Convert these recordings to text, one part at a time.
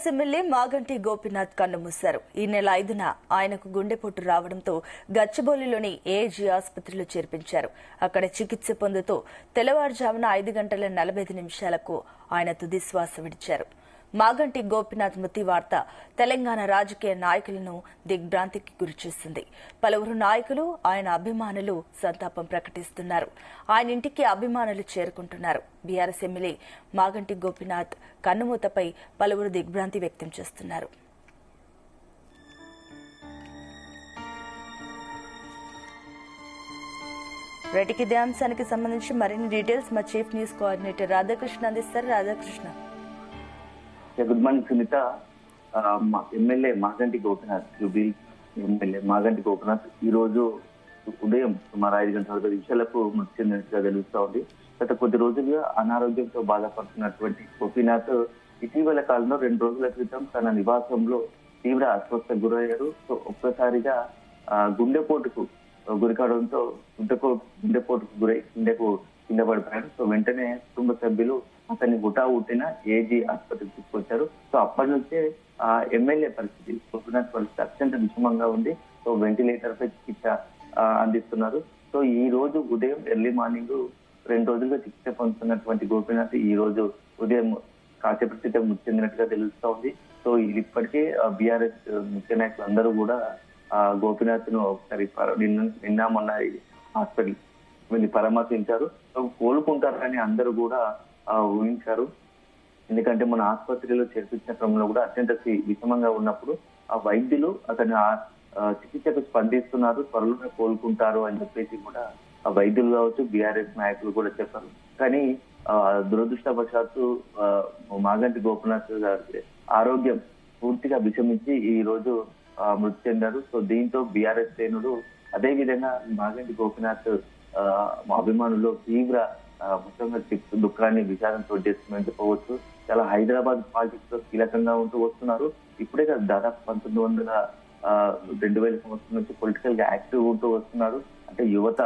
MLA Maganti Gopinath కన్నుమూశారు. ఈ నెల 5న ఆయనకు గుండెపోటు రావడంతో గచ్చిబౌలిలోని ఏజీ ఆసుపత్రిలో చేర్పించారు. అక్కడ చికిత్స పొందుతూ తెల్లవారుజామున 5:45 ఆయన తుది శ్వాస విడిచారు. మాగంటి గోపీనాథ్ మృతి వార్త తెలంగాణ రాజకీయ నాయకులను దిగ్భ్రాంతికి గురిచేసింది. పలువురు నాయకులు, ఆయన అభిమానులు సంతాపం ప్రకటిస్తున్నారు. ఆయన ఇంటికి అభిమానులు చేరుకుంటున్నారు. బీఆర్ఎస్ ఎమ్మెల్యే మాగంటి గోపీనాథ్ కన్నుమూతపై పలువురు దిగ్భ్రాంతి వ్యక్తం చేస్తున్నారు. రైట్కి ఇదే అంశానికి సంబంధించి మరిన్ని డీటెయిల్స్ మా చీఫ్ న్యూస్ కోఆర్డినేటర్ రాధాకృష్ణ అందిస్తారు. Radhakrishna, good morning Sunitha. MLA Maganti Gopinath MLA Maganti Gopinath ఈ రోజు ఉదయం సుమారు 5:40 మృతి చెందినట్టుగా తెలుస్తా ఉంది. గత కొద్ది రోజులుగా అనారోగ్యంతో బాధపడుతున్నటువంటి గోపీనాథ్ ఇటీవల కాలంలో 2 రోజుల క్రితం తన నివాసంలో తీవ్ర అస్వస్థకు గురయ్యారు. సో ఒక్కసారిగా గుండెపోటుకు గురికావడంతో గుండెపోటుకు గురై కింద పడిపోయారు. సో వెంటనే కుటుంబ సభ్యులు అతన్ని హుటాహుటిన ఏజీ ఆసుపత్రికి తీసుకొచ్చారు. సో అప్పటి నుంచే ఎమ్మెల్యే పరిస్థితి, గోపీనాథ్ పరిస్థితి అత్యంత విషమంగా ఉంది. సో వెంటిలేటర్ పై చికిత్స అందిస్తున్నారు. సో ఈ రోజు ఉదయం ఎర్లీ మార్నింగ్ 2 రోజులుగా చికిత్స పొందుతున్నటువంటి గోపీనాథ్ ఈ రోజు ఉదయం కాసేపటి క్రితం మృతి చెందినట్టుగా తెలుస్తా ఉంది. సో ఇప్పటికే బీఆర్ఎస్ ముఖ్య నాయకులు అందరూ కూడా గోపీనాథ్ ను ఒకసారి నిన్న మొన్న హాస్పిటల్ వెళ్ళి పరామర్శించారు. సో కోలుకుంటారని అందరూ కూడా ఊహించారు. ఎందుకంటే మన ఆసుపత్రిలో చేర్పించిన క్రమంలో కూడా అత్యంత విషమంగా ఉన్నప్పుడు ఆ వైద్యులు అతని చికిత్సకు స్పందిస్తున్నారు, త్వరలోనే కోలుకుంటారు అని చెప్పేసి కూడా ఆ వైద్యులు కావచ్చు, బీఆర్ఎస్ నాయకులు కూడా చెప్పారు. కానీ దురదృష్టవశాత్తు మాగంటి గోపీనాథ్ గారి ఆరోగ్యం పూర్తిగా విషమించి ఈ రోజు మృతి చెందారు. సో దీంతో బీఆర్ఎస్ శ్రేణులు అదే విధంగా మాగంటి గోపీనాథ్ అభిమానులు తీవ్ర మొత్తంగా దుఃఖాన్ని విచారం చోటు చేస్తుందని చెప్పవచ్చు. చాలా హైదరాబాద్ పాలిటిక్స్ లో కీలకంగా ఉంటూ వస్తున్నారు. ఇప్పుడే దాదాపు 2000 సంవత్సరం నుంచి పొలిటికల్ గా యాక్టివ్ ఉంటూ వస్తున్నారు. అంటే యూత్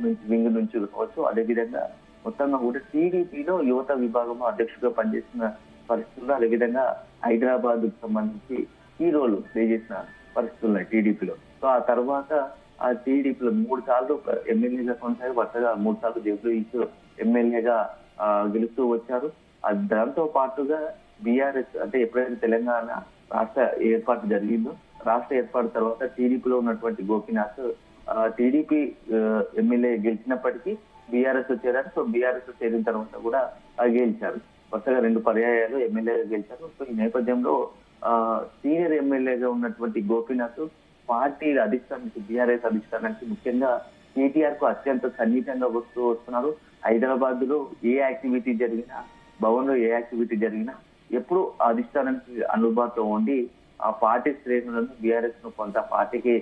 నుంచి వింగ్ నుంచి కావచ్చు, అదేవిధంగా మొత్తంగా కూడా టీడీపీలో యువత విభాగంలో అధ్యక్షుడిగా పనిచేసిన పరిస్థితుల్లో, అదేవిధంగా హైదరాబాద్ కు సంబంధించి ఈ రోల్ ప్లే చేసిన పరిస్థితులు ఉన్నాయి టీడీపీలో. సో ఆ తర్వాత ఆ టీడీపీలో 3 సార్లు ఎమ్మెల్యేగా కొనసాగి వరుసగా 3 సార్లు జడ్పీ ఎమ్మెల్యేగా గెలుస్తూ వచ్చారు. దాంతో పాటుగా బీఆర్ఎస్ అంటే ఎప్పుడైతే తెలంగాణ రాష్ట్ర ఏర్పాటు జరిగిందో, రాష్ట్ర ఏర్పాటు తర్వాత టీడీపీలో ఉన్నటువంటి గోపీనాథ్ టీడీపీ ఎమ్మెల్యే గెలిచినప్పటికీ బీఆర్ఎస్ చేరారు. సో బీఆర్ఎస్ చేరిన తర్వాత కూడా గెలిచారు. వరుసగా 2 పర్యాయాలు ఎమ్మెల్యేగా గెలిచారు. సో ఈ నేపథ్యంలో సీనియర్ ఎమ్మెల్యేగా ఉన్నటువంటి గోపీనాథ్ పార్టీ అధిష్టానానికి, బీఆర్ఎస్ అధిష్టానానికి, ముఖ్యంగా కేటీఆర్ కు అత్యంత సన్నిహితంగా వస్తున్నారు. హైదరాబాద్ లో ఏ యాక్టివిటీ జరిగినా, భవన్ లో ఏ యాక్టివిటీ జరిగినా ఎప్పుడు అధిష్టానానికి అందుబాటులో ఉండి ఆ పార్టీ శ్రేణులను, బీఆర్ఎస్ ను కొంత పార్టీకి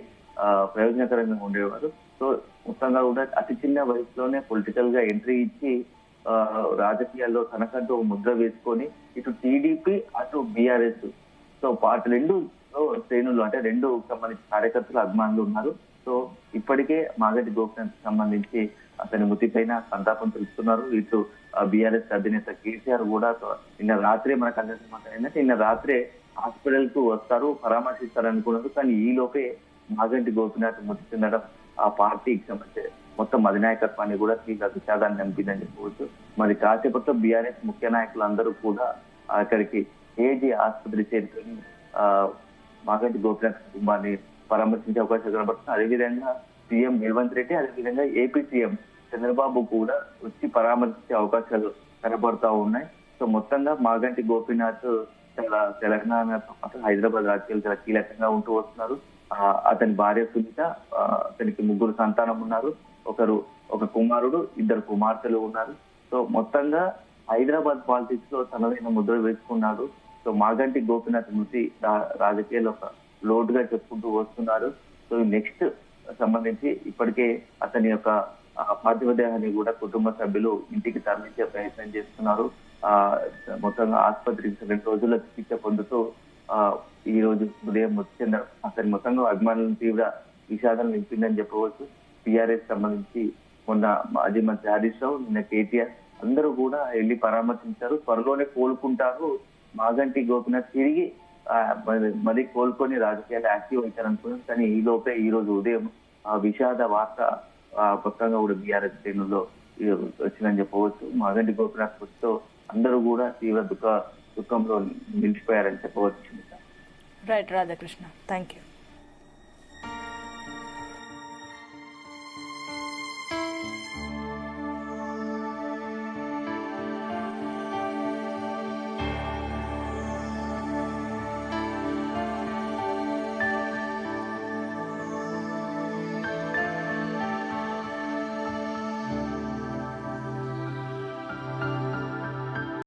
ప్రయోజనకరంగా ఉండేవారు. సో మొత్తంగా కూడా అతి చిన్న వయసులోనే పొలిటికల్ గా ఎంట్రీ ఇచ్చి రాజకీయాల్లో తనకంటూ ముద్ర వేసుకొని ఇటు టీడీపీ అటు బీఆర్ఎస్ సో పార్టీ 2 శ్రేణులు అంటే 2 సంబంధించిన కార్యకర్తలు, అభిమానులు ఉన్నారు. సో ఇప్పటికే మాగంటి గోపీనాథ్ సంబంధించి అతని మృతి పైన సంతాపం తెలుస్తున్నారు. ఇటు బీఆర్ఎస్ అధినేత కేసీఆర్ కూడా నిన్న రాత్రే మనకు అందరికీ నిన్న రాత్రే హాస్పిటల్ కు వస్తారు, పరామర్శిస్తారు అనుకున్నారు. కానీ ఈ లోపే మాగంటి గోపీనాథ్ మృతి చెందడం ఆ పార్టీకి సంబంధించి మొత్తం అధినాయకత్వాన్ని కూడా తీవ్ర విషాదాన్ని అనిపిందని చెప్పవచ్చు. మరి కాసేపట్లో బీఆర్ఎస్ ముఖ్య నాయకులు అందరూ కూడా అక్కడికి ఏజీ ఆసుపత్రి చేరుకొని మాగంటి గోపీనాథ్ కుటుంబాన్ని పరామర్శించే అవకాశం కనబడుతుంది. అదేవిధంగా సీఎం రేవంత్ రెడ్డి, అదేవిధంగా ఏపీ సీఎం చంద్రబాబు కూడా వచ్చి పరామర్శించే అవకాశాలు కనబడతా ఉన్నాయి. సో మొత్తంగా మాగంటి గోపీనాథ్ చాలా తెలంగాణతో పాటు హైదరాబాద్ రాజకీయాలు చాలా కీలకంగా ఉంటూ వస్తున్నారు. అతని భార్య సునీత, అతనికి 3 సంతానం ఉన్నారు. ఒక కుమారుడు, 2 కుమార్తెలు ఉన్నారు. సో మొత్తంగా హైదరాబాద్ పాలిటిక్స్ లో తనదైన ముద్ర వేసుకున్నాడు. సో మాగంటి గోపీనాథ్ మృతి రాజకీయాల్లో ఒక లోటుగా చెప్పుకుంటూ వస్తున్నారు. సో నెక్స్ట్ సంబంధించి ఇప్పటికే అతని యొక్క పార్థివ దేహాన్ని కూడా కుటుంబ సభ్యులు ఇంటికి తరలించే ప్రయత్నం చేస్తున్నారు. మొత్తంగా ఆసుపత్రికి 2 రోజుల చికిత్స పొందుతూ ఈ రోజు ఉదయం మృతి చెందడం అతని మొత్తంగా అభిమానులను తీవ్ర విషాదం నింపిందని చెప్పవచ్చు. టీఆర్ఎస్ సంబంధించి మొన్న మాజీ మంత్రి హరీష్ రావు, నిన్న కేటీఆర్ అందరూ కూడా వెళ్ళి పరామర్శించారు. త్వరలోనే కోలుకుంటారు, మాగంటి గోపినాథ్ తిరిగి మరి కోలుకొని రాజకీయాలు యాక్టివ్ అవుతారనుకున్నాం. కానీ ఈ లోపే ఈ రోజు ఉదయం ఆ విషాద వార్త కొత్తగా కూడా బీఆర్ఎస్ శ్రేణుల్లో వచ్చిందని చెప్పవచ్చు. మాగంటి గోపినాథ్ మృతితో అందరూ కూడా తీవ్ర దుఃఖంలో నిలిచిపోయారని చెప్పవచ్చు. Right Radhakrishna, thank you.